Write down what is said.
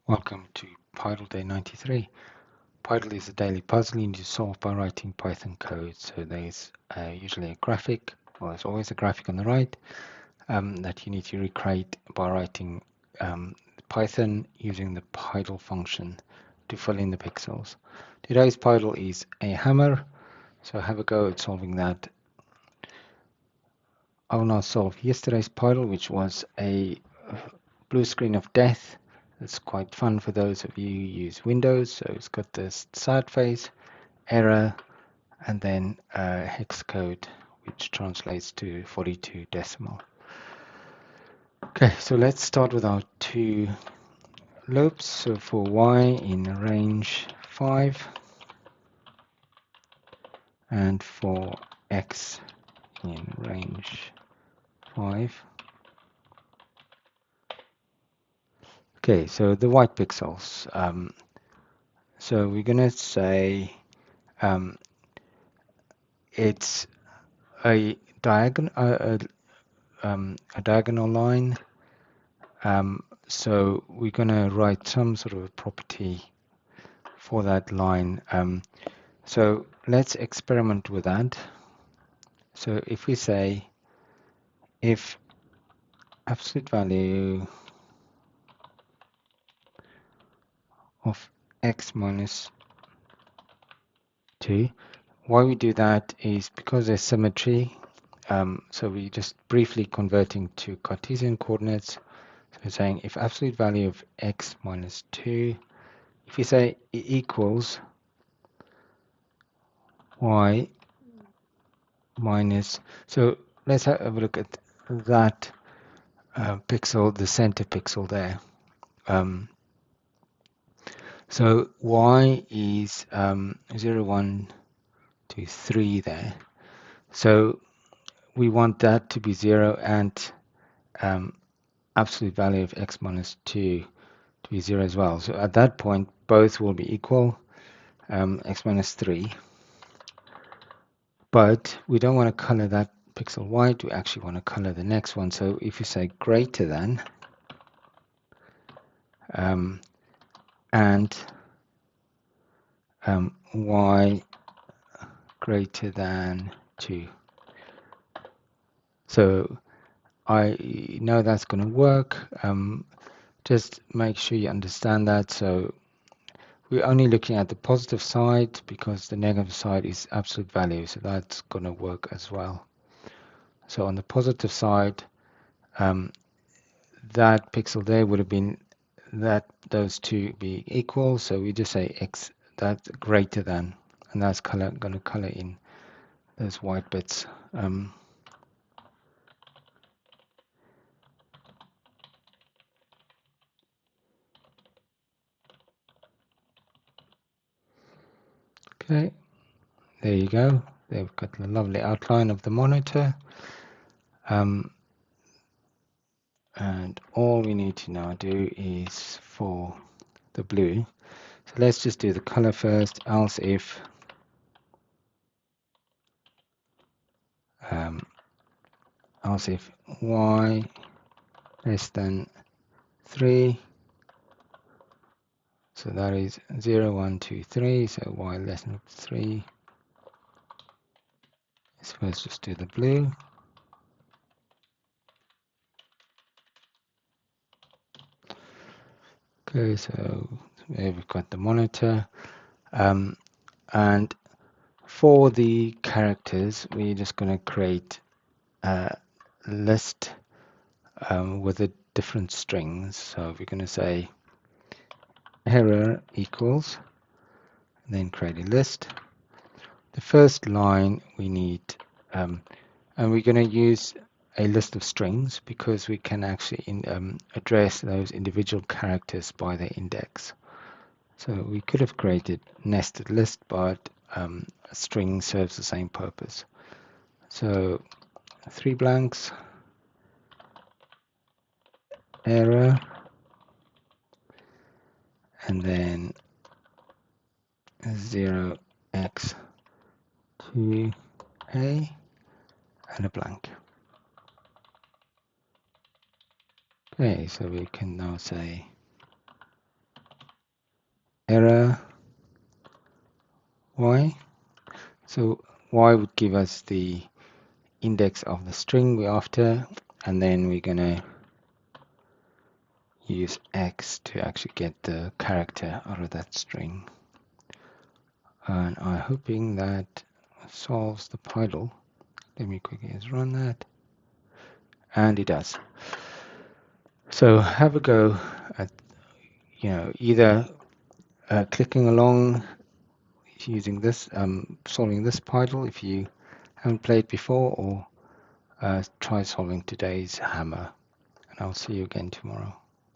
Welcome to Pydle Day 93. Pydle is a daily puzzle you need to solve by writing Python code. So there's usually a graphic, or there's always a graphic on the right that you need to recreate by writing Python using the Pydle function to fill in the pixels. Today's Pydle is a hammer, so have a go at solving that. I will now solve yesterday's Pydle, which was a blue screen of death. It's quite fun for those of you who use Windows. So it's got this sad face, error, and then hex code, which translates to 42 decimal. Okay, so let's start with our two loops. So for y in range 5 and for x in range 5. Okay, so the white pixels. So we're going to say it's a diagonal line. So we're going to write some sort of a property for that line. So let's experiment with that. So if we say if absolute value of x minus 2, why we do that is because there's symmetry. So we're just briefly converting to Cartesian coordinates. So we're saying if absolute value of x minus 2, if we say equals y minus, so let's have a look at that pixel, the center pixel there. So y is 0, 1, 2, 3 there. So we want that to be 0 and absolute value of x minus 2 to be 0 as well. So at that point, both will be equal, x minus 3. But we don't want to color that pixel white. We actually want to color the next one. So if you say greater than, and y greater than 2. So I know that's going to work. Just make sure you understand that. So we're only looking at the positive side because the negative side is absolute value. So that's going to work as well. So on the positive side, that pixel there would have been that those two be equal. So we just say x that's greater than, and that's going to color in those white bits. Okay, there you go. There we've got the lovely outline of the monitor. And all we need to now do is for the blue. So let's just do the color first, else if y less than 3. So that is 0, 1, 2, 3. So y less than 3. So let's just do the blue. Okay, so there we've got the monitor. And for the characters, we're just going to create a list with the different strings. So we're going to say error equals, and then create a list. The first line we need, and we're going to use a list of strings because we can actually address those individual characters by their index. So we could have created nested list, but a string serves the same purpose. So 3 blanks, error, and then 0x to a, and a blank. Okay, so we can now say error y. So y would give us the index of the string we're after, and then we're going to use x to actually get the character out of that string. And I'm hoping that solves the Pydle. Let me quickly just run that. And it does. So have a go at, either clicking along using this, solving this Pydle if you haven't played before, or try solving today's hammer. And I'll see you again tomorrow.